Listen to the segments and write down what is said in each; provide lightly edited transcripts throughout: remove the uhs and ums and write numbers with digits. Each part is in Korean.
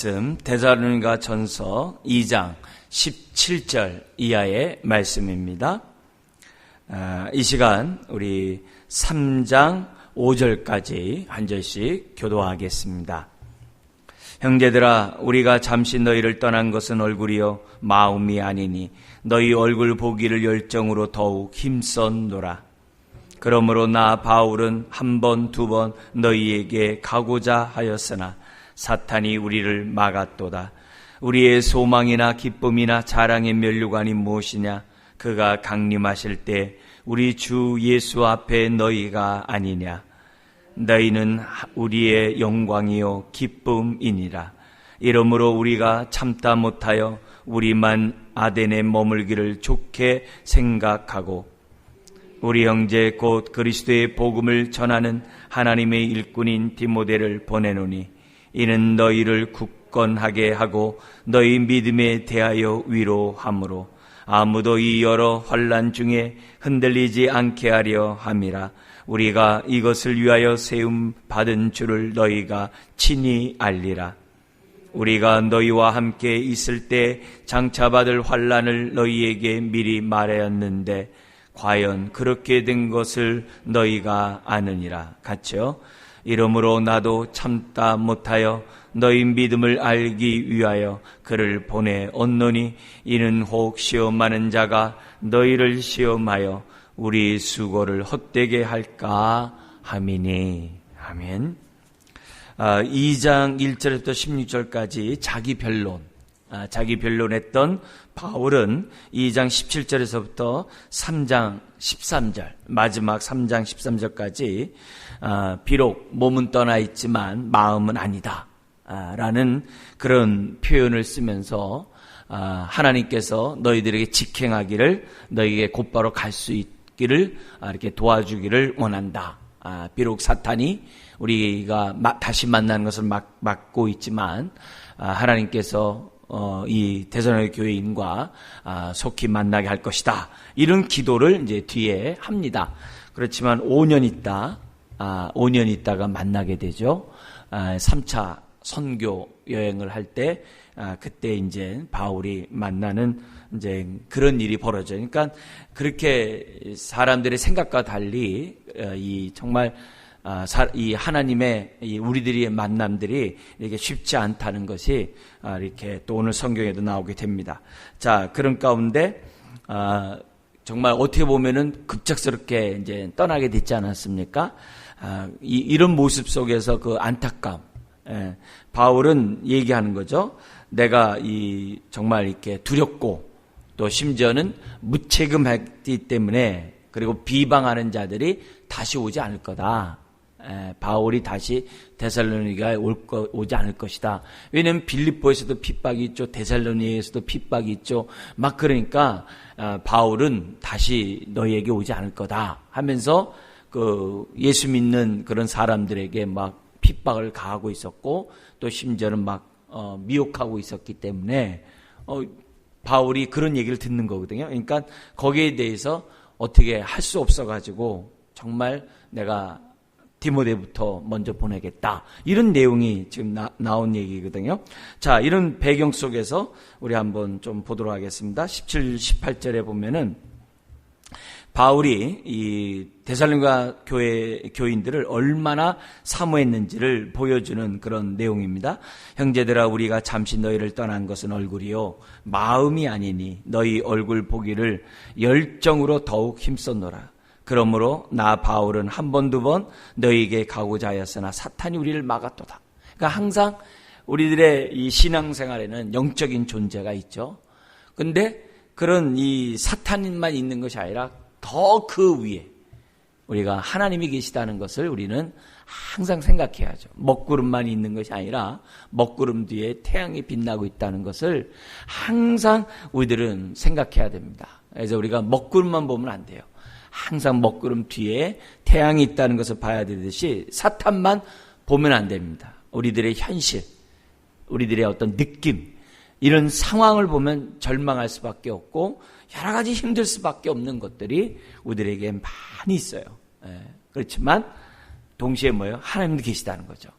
말씀 데살로니가 전서 2장 17절 이하의 말씀입니다. 이 시간 우리 3장 5절까지 한 절씩 교도하겠습니다. 형제들아, 우리가 잠시 너희를 떠난 것은 얼굴이요 마음이 아니니 너희 얼굴 보기를 열정으로 더욱 힘썼노라. 그러므로 나 바울은 한 번, 두 번 너희에게 가고자 하였으나 사탄이 우리를 막았도다. 우리의 소망이나 기쁨이나 자랑의 면류관이 무엇이냐? 그가 강림하실 때 우리 주 예수 앞에 너희가 아니냐? 너희는 우리의 영광이요 기쁨이니라. 이러므로 우리가 참다 못하여 우리만 아덴에 머물기를 좋게 생각하고 우리 형제 곧 그리스도의 복음을 전하는 하나님의 일꾼인 디모데를 보내노니 이는 너희를 굳건하게 하고 너희 믿음에 대하여 위로함으로 아무도 이 여러 환난 중에 흔들리지 않게 하려 함이라. 우리가 이것을 위하여 세움 받은 줄을 너희가 친히 알리라. 우리가 너희와 함께 있을 때 장차 받을 환난을 너희에게 미리 말하였는데 과연 그렇게 된 것을 너희가 아느니라. 같이요. 이러므로 나도 참다 못하여 너희 믿음을 알기 위하여 그를 보내었노니 이는 혹 시험하는 자가 너희를 시험하여 우리 수고를 헛되게 할까 함이니. 아멘. 2장 1절부터 16절까지 자기 변론했던 바울은 2장 17절에서부터 3장 13절, 마지막 3장 13절까지 비록 몸은 떠나 있지만 마음은 아니다 라는 그런 표현을 쓰면서 하나님께서 너희들에게 직행하기를, 너희에게 곧바로 갈 수 있기를 이렇게 도와주기를 원한다. 비록 사탄이 우리가 다시 만나는 것을 막고 있지만 하나님께서 이 데살로니가 교회인과 속히 만나게 할 것이다. 이런 기도를 이제 뒤에 합니다. 그렇지만 5년 있다가 만나게 되죠. 3차 선교 여행을 할 때 그때 이제 바울이 만나는 이제 그런 일이 벌어져요. 그러니까 그렇게 사람들의 생각과 달리 이 정말 이 하나님의 우리들의 만남들이 이렇게 쉽지 않다는 것이 이렇게 또 오늘 성경에도 나오게 됩니다. 자, 그런 가운데 정말 어떻게 보면은 급작스럽게 이제 떠나게 됐지 않았습니까? 이런 모습 속에서 그 안타까움. 바울은 얘기하는 거죠. 내가 정말 이렇게 두렵고 또 심지어는 무책임했기 때문에, 그리고 비방하는 자들이 다시 오지 않을 거다. 바울이 다시 데살로니가에 오지 않을 것이다. 왜냐하면 빌립보에서도 핍박이 있죠. 데살로니가에서도 핍박이 있죠. 막 그러니까 바울은 다시 너희에게 오지 않을 거다 하면서 그 예수 믿는 그런 사람들에게 막 핍박을 가하고 있었고, 또 심지어는 막 미혹하고 있었기 때문에 바울이 그런 얘기를 듣는 거거든요. 그러니까 거기에 대해서 어떻게 할 수 없어가지고 정말 내가 디모데부터 먼저 보내겠다. 이런 내용이 지금 나온 얘기거든요. 자, 이런 배경 속에서 우리 한번 좀 보도록 하겠습니다. 17, 18절에 보면은 바울이 이 데살로니가 교인들을 얼마나 사모했는지를 보여주는 그런 내용입니다. 형제들아, 우리가 잠시 너희를 떠난 것은 얼굴이요 마음이 아니니 너희 얼굴 보기를 열정으로 더욱 힘썼노라. 그러므로 나 바울은 한 번, 두 번 너희에게 가고자 하였으나 사탄이 우리를 막았도다. 그러니까 항상 우리들의 이 신앙생활에는 영적인 존재가 있죠. 근데 그런 이 사탄만 있는 것이 아니라 더 그 위에 우리가 하나님이 계시다는 것을 우리는 항상 생각해야죠. 먹구름만 있는 것이 아니라 먹구름 뒤에 태양이 빛나고 있다는 것을 항상 우리들은 생각해야 됩니다. 그래서 우리가 먹구름만 보면 안 돼요. 항상 먹구름 뒤에 태양이 있다는 것을 봐야 되듯이 사탄만 보면 안 됩니다. 우리들의 현실, 우리들의 어떤 느낌, 이런 상황을 보면 절망할 수밖에 없고 여러 가지 힘들 수밖에 없는 것들이 우리들에게 많이 있어요. 그렇지만 동시에 뭐예요? 하나님도 계시다는 거죠.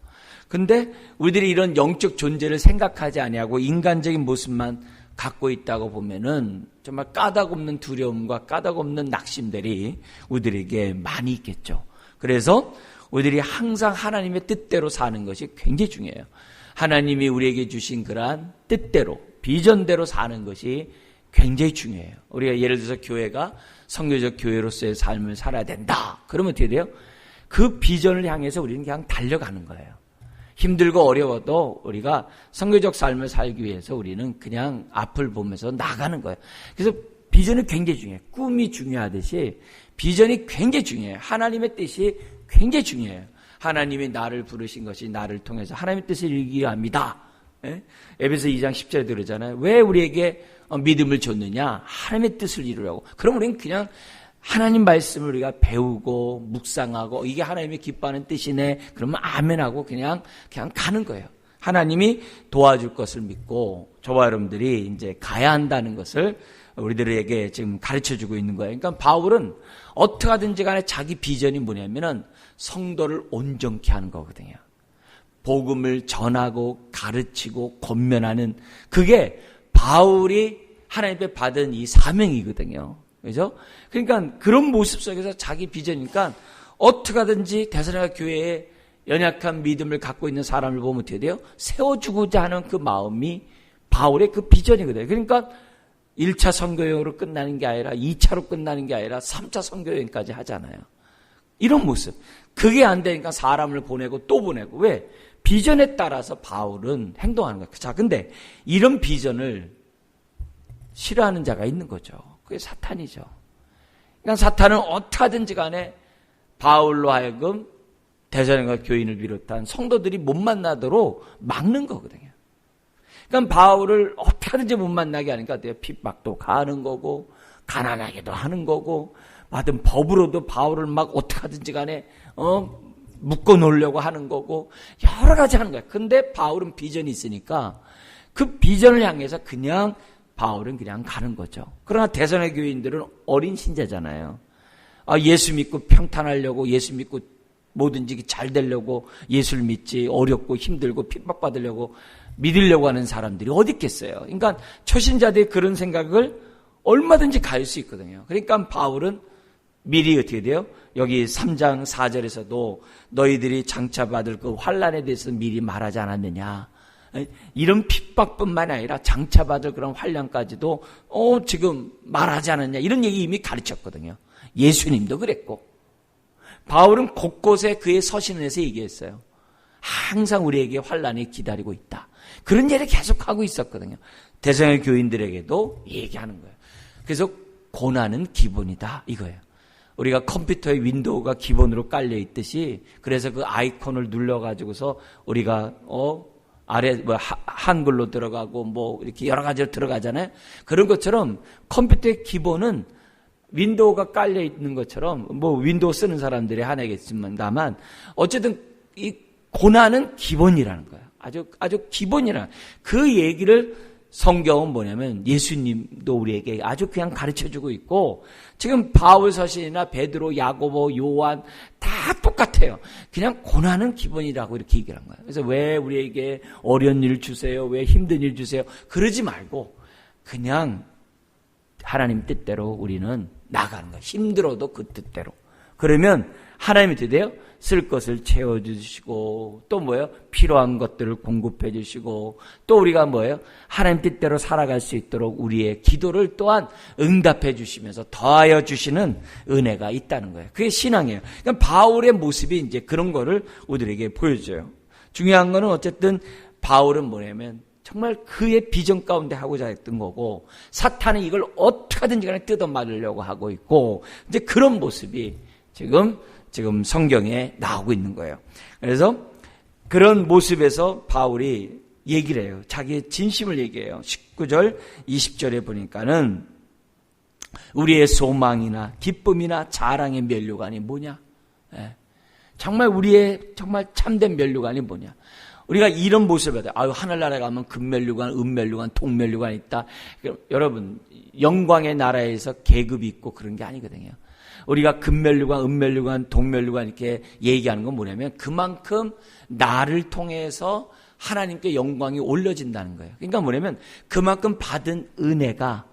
근데 우리들이 이런 영적 존재를 생각하지 아니하고 인간적인 모습만 갖고 있다고 보면은 정말 까닭없는 두려움과 까닭없는 낙심들이 우리들에게 많이 있겠죠. 그래서 우리들이 항상 하나님의 뜻대로 사는 것이 굉장히 중요해요. 하나님이 우리에게 주신 그러한 뜻대로, 비전대로 사는 것이 굉장히 중요해요. 우리가 예를 들어서 교회가 선교적 교회로서의 삶을 살아야 된다. 그러면 어떻게 돼요? 그 비전을 향해서 우리는 그냥 달려가는 거예요. 힘들고 어려워도 우리가 선교적 삶을 살기 위해서 우리는 그냥 앞을 보면서 나가는 거예요. 그래서 비전이 굉장히 중요해요. 꿈이 중요하듯이 비전이 굉장히 중요해요. 하나님의 뜻이 굉장히 중요해요. 하나님이 나를 부르신 것이 나를 통해서 하나님의 뜻을 이루기 합니다. 에베소 2장 10절에 그러잖아요. 왜 우리에게 믿음을 줬느냐? 하나님의 뜻을 이루려고. 그럼 우리는 그냥 하나님 말씀을 우리가 배우고 묵상하고 이게 하나님이 기뻐하는 뜻이네. 그러면 아멘하고 그냥 가는 거예요. 하나님이 도와줄 것을 믿고 저와 여러분들이 이제 가야 한다는 것을 우리들에게 지금 가르쳐주고 있는 거예요. 그러니까 바울은 어떻게 하든지 간에 자기 비전이 뭐냐면은 성도를 온전케 하는 거거든요. 복음을 전하고 가르치고 권면하는 그게 바울이 하나님께 받은 이 사명이거든요. 그죠? 그러니까 그런 모습 속에서 자기 비전이니까 어떻게 하든지 데살로니가 교회에 연약한 믿음을 갖고 있는 사람을 보면 어떻게 돼요? 세워주고자 하는 그 마음이 바울의 그 비전이거든요. 그러니까 1차 선교여행으로 끝나는 게 아니라 2차로 끝나는 게 아니라 3차 선교여행까지 하잖아요. 이런 모습. 그게 안 되니까 사람을 보내고 또 보내고. 왜? 비전에 따라서 바울은 행동하는 거예요. 자, 근데 이런 비전을 싫어하는 자가 있는 거죠. 그게 사탄이죠. 그러니까 사탄은 어떻게 하든지 간에 바울로 하여금 데살로니가 교인을 비롯한 성도들이 못 만나도록 막는 거거든요. 그러니까 바울을 어떻게 하든지 못 만나게 하니까 핍박도 가하는 거고 가난하게도 하는 거고 받은 법으로도 바울을 막 어떻게 하든지 간에 묶어 놓으려고 하는 거고 여러 가지 하는 거예요. 근데 바울은 비전이 있으니까 그 비전을 향해서 그냥 바울은 그냥 가는 거죠. 그러나 데살로니가 교인들은 어린 신자잖아요. 예수 믿고 평탄하려고 예수 믿고 뭐든지 잘 되려고 예수를 믿지 어렵고 힘들고 핍박받으려고 믿으려고 하는 사람들이 어디 있겠어요. 그러니까 초신자들이 그런 생각을 얼마든지 가질 수 있거든요. 그러니까 바울은 미리 어떻게 돼요? 여기 3장 4절에서도 너희들이 장차 받을 그 환난에 대해서 미리 말하지 않았느냐. 이런 핍박뿐만 아니라 장차 받을 그런 환난까지도 지금 말하지 않았냐. 이런 얘기 이미 가르쳤거든요. 예수님도 그랬고. 바울은 곳곳에 그의 서신에서 얘기했어요. 항상 우리에게 환난이 기다리고 있다. 그런 얘기를 계속하고 있었거든요. 데살로니가 교인들에게도 얘기하는 거예요. 그래서 고난은 기본이다 이거예요. 우리가 컴퓨터에 윈도우가 기본으로 깔려 있듯이 그래서 그 아이콘을 눌러가지고서 우리가 아래 한글로 들어가고 이렇게 여러 가지로 들어가잖아요. 그런 것처럼 컴퓨터의 기본은 윈도우가 깔려 있는 것처럼 윈도우 쓰는 사람들이 하나겠지만 다만 어쨌든 이 고난은 기본이라는 거예요. 아주 기본이라는 그 얘기를 성경은 뭐냐면 예수님도 우리에게 아주 그냥 가르쳐주고 있고 지금 바울 서신이나 베드로, 야고보, 요한 다 똑같아요. 그냥 고난은 기본이라고 이렇게 얘기를 한 거예요. 그래서 왜 우리에게 어려운 일 주세요? 왜 힘든 일 주세요? 그러지 말고 그냥 하나님 뜻대로 우리는 나가는 거예요. 힘들어도 그 뜻대로. 그러면 하나님이 어떻게 돼요? 쓸 것을 채워주시고 또 뭐예요? 필요한 것들을 공급해 주시고 또 우리가 뭐예요? 하나님 뜻대로 살아갈 수 있도록 우리의 기도를 또한 응답해 주시면서 더하여 주시는 은혜가 있다는 거예요. 그게 신앙이에요. 그러니까 바울의 모습이 이제 그런 거를 우리들에게 보여줘요. 중요한 거는 어쨌든 바울은 뭐냐면 정말 그의 비전 가운데 하고자 했던 거고 사탄은 이걸 어떻게 하든지 간에 뜯어 맞으려고 하고 있고 이제 그런 모습이 지금 성경에 나오고 있는 거예요. 그래서 그런 모습에서 바울이 얘기를 해요. 자기의 진심을 얘기해요. 19절, 20절에 보니까는 우리의 소망이나 기쁨이나 자랑의 면류관이 뭐냐? 정말 우리의 정말 참된 면류관이 뭐냐? 우리가 이런 모습을 봐요. 하늘나라에 가면 금면류관, 은면류관, 동면류관이 있다. 여러분, 영광의 나라에서 계급이 있고 그런 게 아니거든요. 우리가 금면류관, 은면류관, 동면류관 이렇게 얘기하는 건 뭐냐면 그만큼 나를 통해서 하나님께 영광이 올려진다는 거예요. 그러니까 뭐냐면 그만큼 받은 은혜가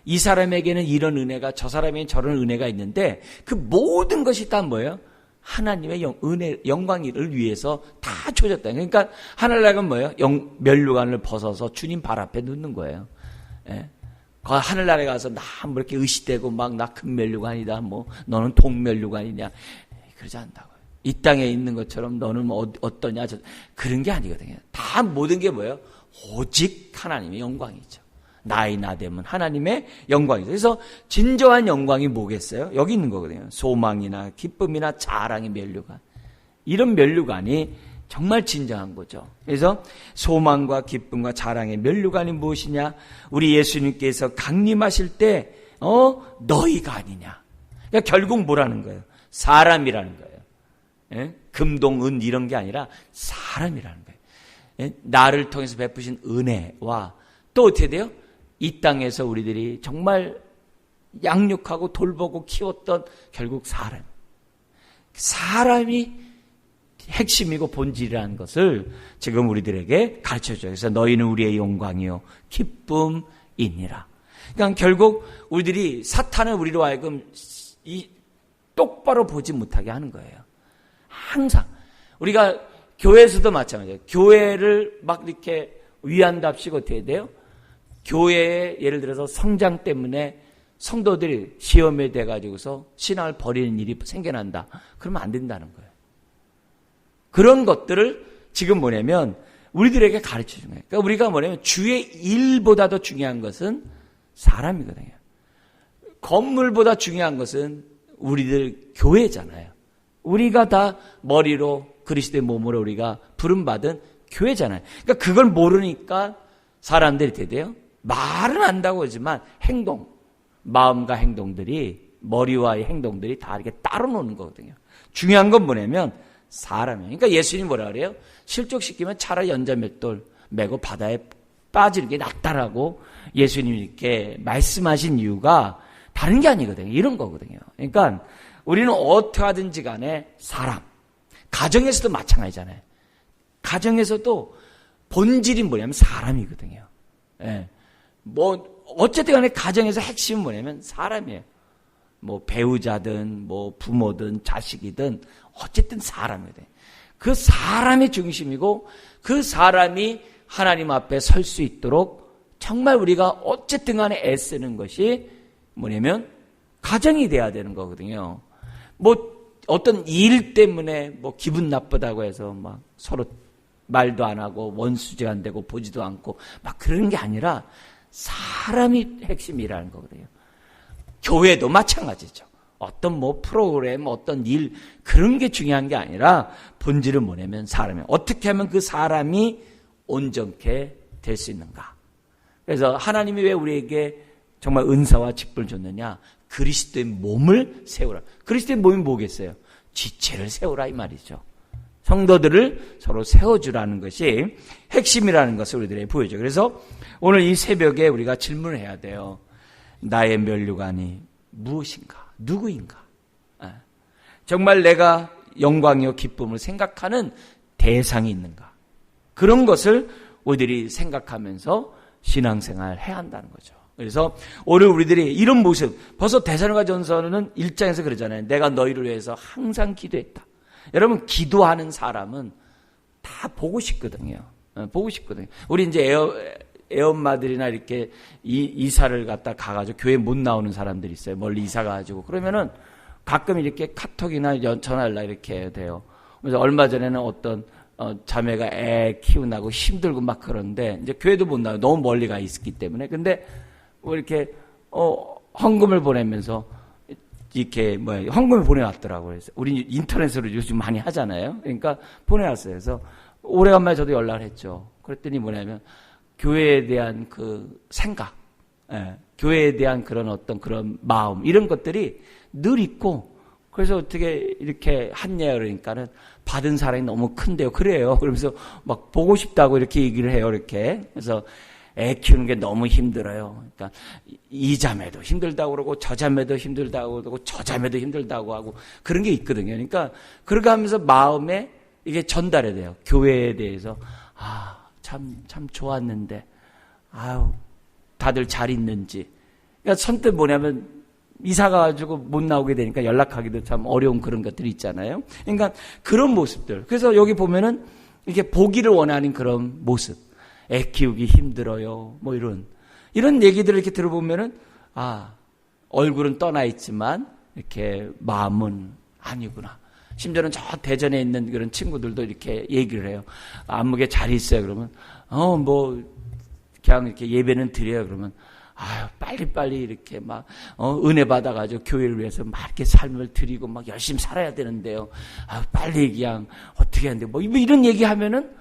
이 사람에게는 이런 은혜가 저 사람에게는 저런 은혜가 있는데 그 모든 것이 다 뭐예요? 하나님의 영광을 위해서 다 줘졌다. 그러니까 하늘나라가 뭐예요? 면류관을 벗어서 주님 발 앞에 눕는 거예요. 예. 하늘나라에 가서 나 뭐 이렇게 의시되고 막 나 금면류관이다. 뭐 너는 동면류관이냐. 그러지 않는다고요. 이 땅에 있는 것처럼 너는 뭐 어떠냐. 그런 게 아니거든요. 다 모든 게 뭐예요? 오직 하나님의 영광이죠. 나의 나됨은 하나님의 영광이죠. 그래서 진정한 영광이 뭐겠어요? 여기 있는 거거든요. 소망이나 기쁨이나 자랑의 면류관. 이런 면류관이 정말 진정한 거죠. 그래서 소망과 기쁨과 자랑의 면류관이 무엇이냐? 우리 예수님께서 강림하실 때 너희가 아니냐. 그러니까 결국 뭐라는 거예요? 사람이라는 거예요. 예? 금동, 은 이런 게 아니라 사람이라는 거예요. 예? 나를 통해서 베푸신 은혜와 또 어떻게 돼요? 이 땅에서 우리들이 정말 양육하고 돌보고 키웠던 결국 사람이 핵심이고 본질이라는 것을 지금 우리들에게 가르쳐줘요. 그래서 너희는 우리의 영광이요 기쁨이니라. 그러니까 결국 우리들이 사탄을 우리로 하여금 똑바로 보지 못하게 하는 거예요. 항상 우리가 교회에서도 마찬가지예요. 교회를 막 이렇게 위한답시고 어떻게 돼요? 교회에 예를 들어서 성장 때문에 성도들이 시험에 돼가지고서 신앙을 버리는 일이 생겨난다. 그러면 안 된다는 거예요. 그런 것들을 지금 뭐냐면 우리들에게 가르쳐 주는 거예요. 그러니까 우리가 뭐냐면 주의 일보다 더 중요한 것은 사람이거든요. 건물보다 중요한 것은 우리들 교회잖아요. 우리가 다 머리로 그리스도의 몸으로 우리가 부름받은 교회잖아요. 그러니까 그걸 모르니까 사람들이 어떻게 돼요? 말은 안다고 하지만 마음과 행동들이 머리와의 행동들이 다 이렇게 따로 노는 거거든요. 중요한 건 뭐냐면 사람이에요. 그러니까 예수님이 뭐라 그래요? 실족시키면 차라리 연자맷돌 메고 바다에 빠지는 게 낫다라고 예수님이 이렇게 말씀하신 이유가 다른 게 아니거든요. 이런 거거든요. 그러니까 우리는 어떻게 하든지 간에 사람, 가정에서도 마찬가지잖아요. 가정에서도 본질이 뭐냐면 사람이거든요. 예. 뭐 어쨌든 간에 가정에서 핵심은 뭐냐면 사람이에요. 뭐 배우자든 뭐 부모든 자식이든 어쨌든 사람이거든요. 그 사람이 중심이고 그 사람이 하나님 앞에 설 수 있도록 정말 우리가 어쨌든 간에 애쓰는 것이 뭐냐면 가정이 돼야 되는 거거든요. 뭐 어떤 일 때문에 뭐 기분 나쁘다고 해서 막 서로 말도 안 하고 원수지가 안 되고 보지도 않고 막 그런 게 아니라 사람이 핵심이라는 거거든요. 교회도 마찬가지죠. 어떤 뭐 프로그램, 어떤 일 그런 게 중요한 게 아니라 본질은 뭐냐면 사람이에요. 어떻게 하면 그 사람이 온전케 될 수 있는가. 그래서 하나님이 왜 우리에게 정말 은사와 직분을 줬느냐. 그리스도의 몸을 세우라. 그리스도의 몸이 뭐겠어요? 지체를 세우라 이 말이죠. 성도들을 서로 세워주라는 것이 핵심이라는 것을 우리들에게 보여줘요. 그래서 오늘 이 새벽에 우리가 질문을 해야 돼요. 나의 면류관이 무엇인가? 누구인가? 정말 내가 영광이요 기쁨을 생각하는 대상이 있는가? 그런 것을 우리들이 생각하면서 신앙생활을 해야 한다는 거죠. 그래서 오늘 우리들이 이런 모습, 벌써 데살로니가전서는 1장에서 그러잖아요. 내가 너희를 위해서 항상 기도했다. 여러분 기도하는 사람은 다 보고 싶거든요. 보고 싶거든요. 우리 이제 애엄마들이나 이렇게 이사를 갖다 가가지고 교회 못 나오는 사람들이 있어요. 멀리 이사 가가지고 그러면은 가끔 이렇게 카톡이나 전화를 이렇게 돼요. 그래서 얼마 전에는 어떤 자매가 애 키우나고 힘들고 막 그런데 이제 교회도 못 나와요. 너무 멀리 가 있기 때문에. 근데 뭐 이렇게 헌금을 보내면서 이렇게 헌금을 보내왔더라고요. 그래서 우리 인터넷으로 요즘 많이 하잖아요. 그러니까 보내왔어요. 그래서 오래간만에 저도 연락을 했죠. 그랬더니 뭐냐면 교회에 대한 그 생각, 교회에 대한 그런 마음 이런 것들이 늘 있고 그래서 어떻게 이렇게 했냐 그러니까는 받은 사랑이 너무 큰데요. 그래요. 그러면서 막 보고 싶다고 이렇게 얘기를 해요. 이렇게. 그래서 애 키우는 게 너무 힘들어요. 그러니까 이 자매도 힘들다고 그러고 저 자매도 힘들다고 그러고 저 자매도 힘들다고 하고 그런 게 있거든요. 그러니까 그렇게 하면서 마음에 이게 전달이 돼요. 교회에 대해서 참 좋았는데 다들 잘 있는지. 그러니까 선뜻 뭐냐면 이사 가가지고 못 나오게 되니까 연락하기도 참 어려운 그런 것들이 있잖아요. 그러니까 그런 모습들. 그래서 여기 보면은 이게 보기를 원하는 그런 모습. 애 키우기 힘들어요. 뭐 이런 얘기들을 이렇게 들어보면은 얼굴은 떠나 있지만 이렇게 마음은 아니구나. 심지어는 저 대전에 있는 그런 친구들도 이렇게 얘기를 해요. 안목에 잘 있어요. 그러면 그냥 이렇게 예배는 드려요. 그러면 빨리빨리 이렇게 막 은혜 받아가지고 교회를 위해서 막 이렇게 삶을 드리고 막 열심히 살아야 되는데요. 빨리 그냥 어떻게 하는데 뭐 이런 얘기하면은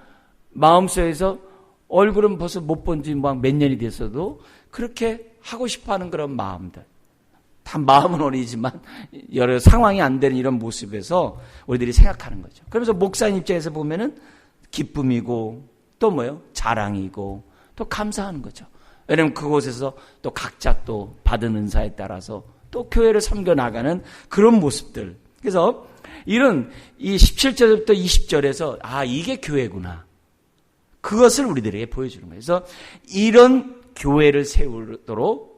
마음속에서 얼굴은 벌써 못 본 지 막 몇 년이 됐어도 그렇게 하고 싶어하는 그런 마음들. 다 마음은 어리지만 여러 상황이 안 되는 이런 모습에서 우리들이 생각하는 거죠. 그러면서 목사님 입장에서 보면은 기쁨이고 또 뭐요? 자랑이고 또 감사하는 거죠. 왜냐하면 그곳에서 또 각자 또 받은 은사에 따라서 또 교회를 섬겨 나가는 그런 모습들. 그래서 이런 이 17절부터 20절에서 이게 교회구나. 그것을 우리들에게 보여주는 거예요. 그래서 이런 교회를 세우도록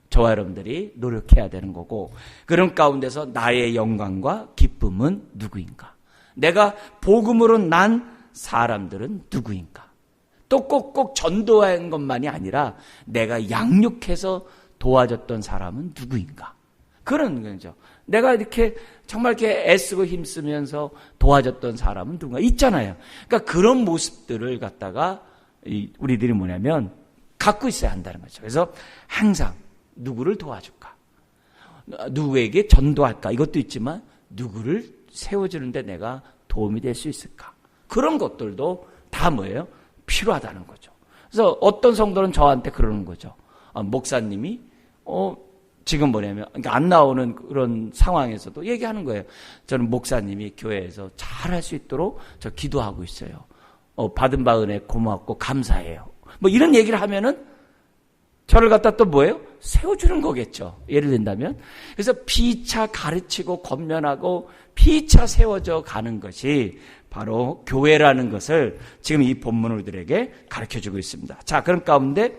저와 여러분들이 노력해야 되는 거고, 그런 가운데서 나의 영광과 기쁨은 누구인가? 내가 복음으로 난 사람들은 누구인가? 또 꼭꼭 전도한 것만이 아니라 내가 양육해서 도와줬던 사람은 누구인가? 그런 거죠. 내가 이렇게 정말 이렇게 애쓰고 힘쓰면서 도와줬던 사람은 누군가 있잖아요. 그러니까 그런 모습들을 갖다가 우리들이 뭐냐면 갖고 있어야 한다는 거죠. 그래서 항상 누구를 도와줄까? 누구에게 전도할까? 이것도 있지만 누구를 세워주는데 내가 도움이 될 수 있을까? 그런 것들도 다 뭐예요? 필요하다는 거죠. 그래서 어떤 성도는 저한테 그러는 거죠. 목사님이 지금 뭐냐면 그러니까 안 나오는 그런 상황에서도 얘기하는 거예요. 저는 목사님이 교회에서 잘할 수 있도록 저 기도하고 있어요. 받은 바 은혜 고맙고 감사해요. 뭐 이런 얘기를 하면은 저를 갖다 또 뭐예요? 세워주는 거겠죠. 예를 든다면. 그래서 피차 가르치고 권면하고 피차 세워져 가는 것이 바로 교회라는 것을 지금 이 본문을 우리들에게 가르쳐주고 있습니다. 자, 그런 가운데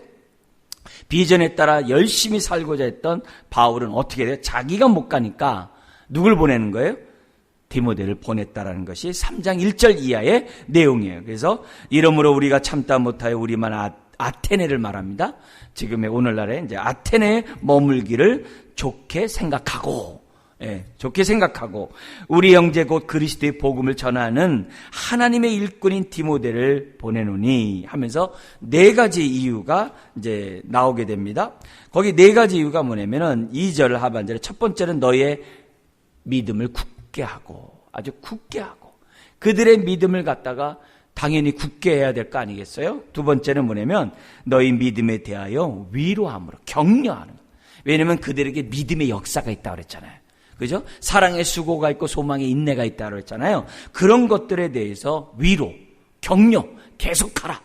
비전에 따라 열심히 살고자 했던 바울은 어떻게 돼요? 자기가 못 가니까 누굴 보내는 거예요? 디모데를 보냈다라는 것이 3장 1절 이하의 내용이에요. 그래서 이러므로 우리가 참다 못하여 우리만 아테네를 말합니다. 지금의 오늘날에 이제 아테네에 머물기를 좋게 생각하고, 좋게 생각하고 우리 형제 곧 그리스도의 복음을 전하는 하나님의 일꾼인 디모데를 보내노니 하면서 네 가지 이유가 이제 나오게 됩니다. 거기 네 가지 이유가 뭐냐면은 2절 하반절에 첫 번째는 너의 믿음을 굳게 하고, 아주 굳게 하고, 그들의 믿음을 갖다가 당연히 굳게 해야 될 거 아니겠어요? 두 번째는 뭐냐면 너희 믿음에 대하여 위로함으로 격려하는. 왜냐하면 그들에게 믿음의 역사가 있다고 그랬잖아요. 그죠? 사랑의 수고가 있고 소망의 인내가 있다고 그랬잖아요. 그런 것들에 대해서 위로, 격려, 계속하라.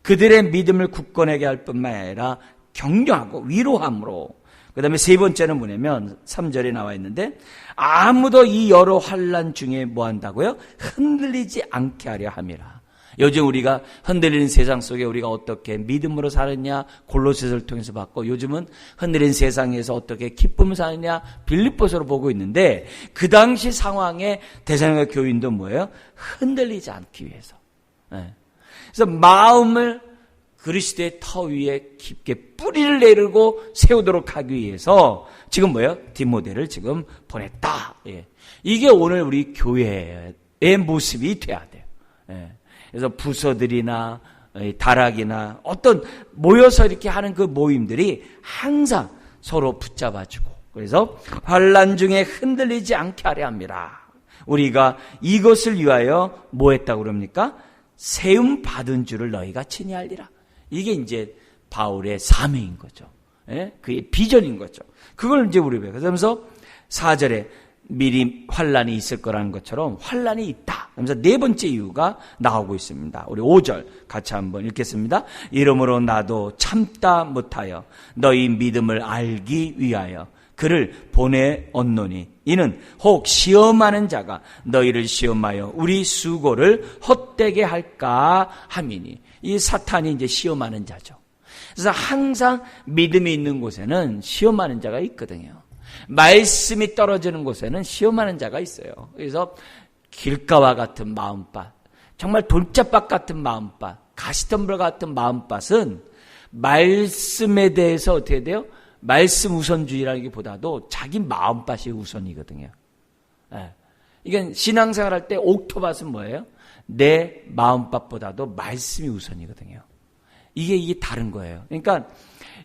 그들의 믿음을 굳건하게 할 뿐만 아니라 격려하고 위로함으로. 그 다음에 세 번째는 뭐냐면 3절에 나와 있는데 아무도 이 여러 환난 중에 뭐 한다고요? 흔들리지 않게 하려 함이라. 요즘 우리가 흔들리는 세상 속에 우리가 어떻게 믿음으로 사느냐 골로새서를 통해서 봤고, 요즘은 흔들리는 세상에서 어떻게 기쁨을 사느냐 빌립보서로 보고 있는데, 그 당시 상황에 데살로니가 교인도 뭐예요? 흔들리지 않기 위해서. 그래서 마음을 그리스도의 터 위에 깊게 뿌리를 내리고 세우도록 하기 위해서 지금 뭐예요? 디모데를 지금 보냈다. 이게 오늘 우리 교회의 모습이 돼야 돼요. 그래서 부서들이나 다락이나 어떤 모여서 이렇게 하는 그 모임들이 항상 서로 붙잡아주고, 그래서 환난 중에 흔들리지 않게 하려 합니다. 우리가 이것을 위하여 뭐 했다고 그럽니까? 세움 받은 줄을 너희가 친히 알리라. 이게 이제 바울의 사명인 거죠. 그의 비전인 거죠. 그걸 이제 우리 배워요. 그러면서 4절에 미리 환란이 있을 거라는 것처럼 환란이 있다. 그래서 네 번째 이유가 나오고 있습니다. 우리 5절 같이 한번 읽겠습니다. 이러므로 나도 참다 못하여 너희 믿음을 알기 위하여 그를 보내었노니 이는 혹 시험하는 자가 너희를 시험하여 우리 수고를 헛되게 할까 함이니. 이 사탄이 이제 시험하는 자죠. 그래서 항상 믿음이 있는 곳에는 시험하는 자가 있거든요. 말씀이 떨어지는 곳에는 시험하는 자가 있어요. 그래서 길가와 같은 마음밭, 정말 돌짝밭 같은 마음밭, 가시덤불 같은 마음밭은 말씀에 대해서 어떻게 돼요? 말씀 우선주의라는 게 보다도 자기 마음밭이 우선이거든요. 예. 이게 신앙생활 할 때 옥토밭은 뭐예요? 내 마음밭보다도 말씀이 우선이거든요. 이게 다른 거예요. 그러니까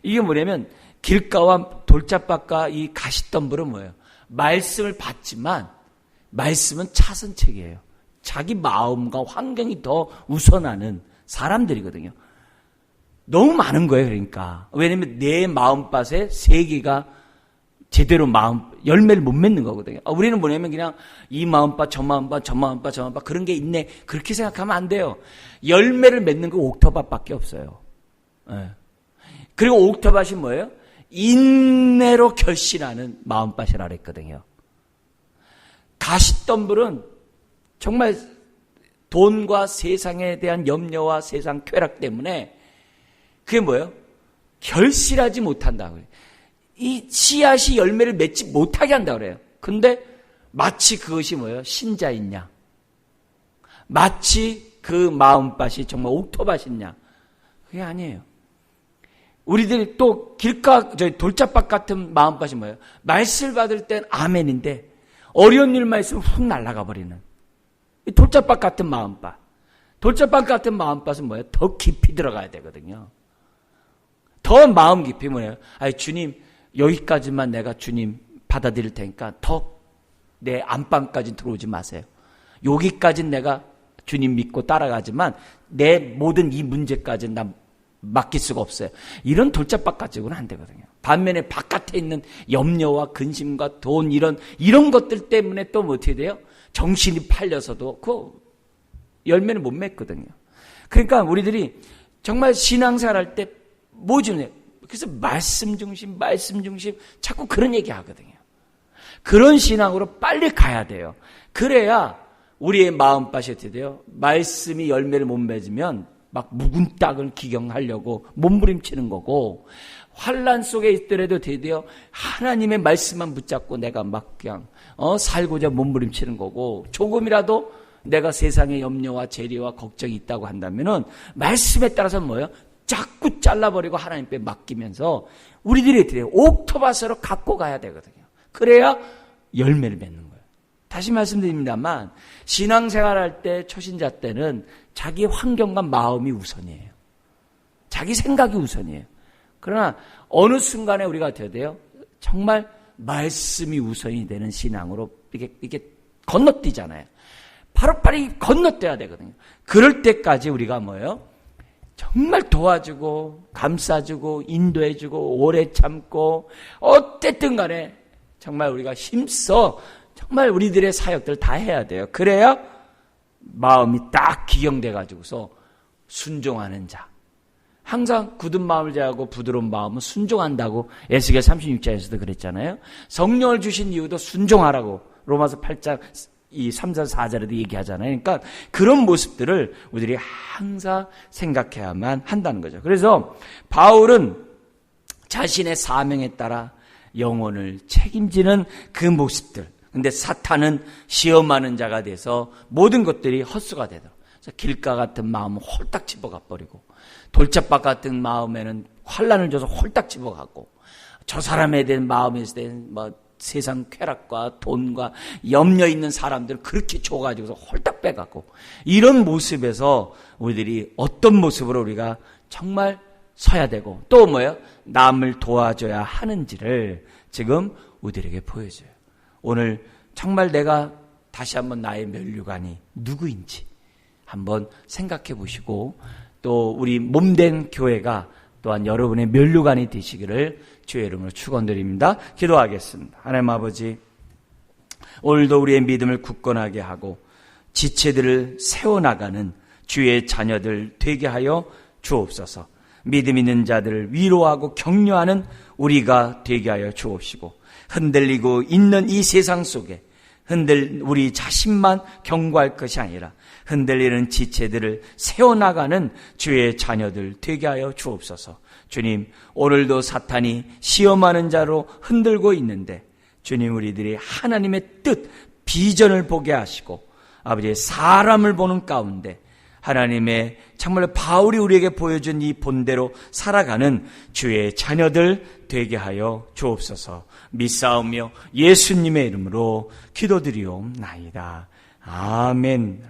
이게 뭐냐면 길가와 돌짝밭과 이 가시덤불은 뭐예요? 말씀을 받지만 말씀은 차선책이에요. 자기 마음과 환경이 더 우선하는 사람들이거든요. 너무 많은 거예요. 그러니까 왜냐하면 내 마음밭에 세계가 제대로 열매를 못 맺는 거거든요. 우리는 뭐냐면 그냥 이 마음밭, 저 마음밭, 저 마음밭, 저 마음밭 그런 게 있네. 그렇게 생각하면 안 돼요. 열매를 맺는 거 옥토밭밖에 없어요. 네. 그리고 옥토밭이 뭐예요? 인내로 결신하는 마음밭이라 그랬거든요. 가시덤불은 정말 돈과 세상에 대한 염려와 세상 쾌락 때문에 그게 뭐예요? 결실하지 못한다고 해요. 이 씨앗이 열매를 맺지 못하게 한다고 그래요. 근데 마치 그것이 뭐예요? 신자이냐? 마치 그 마음밭이 정말 옥토밭이냐? 그게 아니에요. 우리들이 또 돌짝밭 같은 마음밭이 뭐예요? 말씀을 받을 땐 아멘인데 어려운 일만 있으면 훅 날아가 버리는 이 돌짝밭 같은 마음밭. 돌짝밭 같은 마음밭은 뭐예요? 더 깊이 들어가야 되거든요. 더 마음 깊이 뭐예요? 아니 주님 여기까지만 내가 주님 받아들일 테니까 더 내 안방까지 들어오지 마세요. 여기까지는 내가 주님 믿고 따라가지만 내 모든 이 문제까지는 나 맡길 수가 없어요. 이런 돌짝밭 가지고는 안 되거든요. 반면에 바깥에 있는 염려와 근심과 돈 이런 것들 때문에 또 어떻게 돼요? 정신이 팔려서도 그 열매는 못 맺거든요. 그러니까 우리들이 정말 신앙생활 할 때 뭐지? 그래서 말씀 중심 자꾸 그런 얘기 하거든요. 그런 신앙으로 빨리 가야 돼요. 그래야 우리의 마음밭이 어떻게 돼요? 말씀이 열매를 못 맺으면 막 묵은 땅을 기경하려고 몸부림치는 거고 환란 속에 있더라도 드디어 하나님의 말씀만 붙잡고 내가 막 그냥 살고자 몸부림치는 거고 조금이라도 내가 세상의 염려와 재리와 걱정이 있다고 한다면은 말씀에 따라서 뭐예요? 자꾸 잘라버리고 하나님께 맡기면서 우리들이 어떻게 해요? 옥토밭으로 갖고 가야 되거든요. 그래야 열매를 맺는 거예요. 다시 말씀드립니다만 신앙생활할 때 초신자 때는 자기 환경과 마음이 우선이에요. 자기 생각이 우선이에요. 그러나 어느 순간에 우리가 어떻게 돼요? 정말 말씀이 우선이 되는 신앙으로 이게 건너뛰잖아요. 바로바로 건너뛰어야 되거든요. 그럴 때까지 우리가 뭐예요? 정말 도와주고 감싸주고 인도해주고 오래 참고 어쨌든 간에 정말 우리가 힘써 정말 우리들의 사역들 다 해야 돼요. 그래야 마음이 딱 기경돼 가지고서 순종하는 자. 항상 굳은 마음을 제하고 부드러운 마음은 순종한다고 에스겔 36장에서도 그랬잖아요. 성령을 주신 이유도 순종하라고 로마서 8장 이 3절 4절에도 얘기하잖아요. 그러니까 그런 모습들을 우리들이 항상 생각해야만 한다는 거죠. 그래서 바울은 자신의 사명에 따라 영혼을 책임지는 그 모습들. 근데 사탄은 시험하는 자가 돼서 모든 것들이 헛수가 되더라고요. 그래서 길가 같은 마음은 홀딱 집어가 버리고 돌짝밭 같은 마음에는 환란을 줘서 홀딱 집어가고 저 사람에 대한 마음에 대한 세상 쾌락과 돈과 염려 있는 사람들을 그렇게 줘가지고서 홀딱 빼갖고 이런 모습에서 우리들이 어떤 모습으로 우리가 정말 서야 되고 또 뭐예요? 남을 도와줘야 하는지를 지금 우리들에게 보여줘요. 오늘 정말 내가 다시 한번 나의 면류관이 누구인지 한번 생각해 보시고 또 우리 몸된 교회가 또한 여러분의 면류관이 되시기를 주의 이름으로 축원드립니다. 기도하겠습니다. 하나님 아버지, 오늘도 우리의 믿음을 굳건하게 하고 지체들을 세워나가는 주의 자녀들 되게 하여 주옵소서. 믿음 있는 자들을 위로하고 격려하는 우리가 되게 하여 주옵시고, 흔들리고 있는 이 세상 속에 우리 자신만 경고할 것이 아니라 흔들리는 지체들을 세워나가는 주의 자녀들 되게 하여 주옵소서. 주님, 오늘도 사탄이 시험하는 자로 흔들고 있는데 주님, 우리들이 하나님의 뜻, 비전을 보게 하시고 아버지의 사람을 보는 가운데 하나님의 정말 바울이 우리에게 보여준 이 본대로 살아가는 주의 자녀들 되게 하여 주옵소서. 믿사오며 예수님의 이름으로 기도드리옵나이다. 아멘.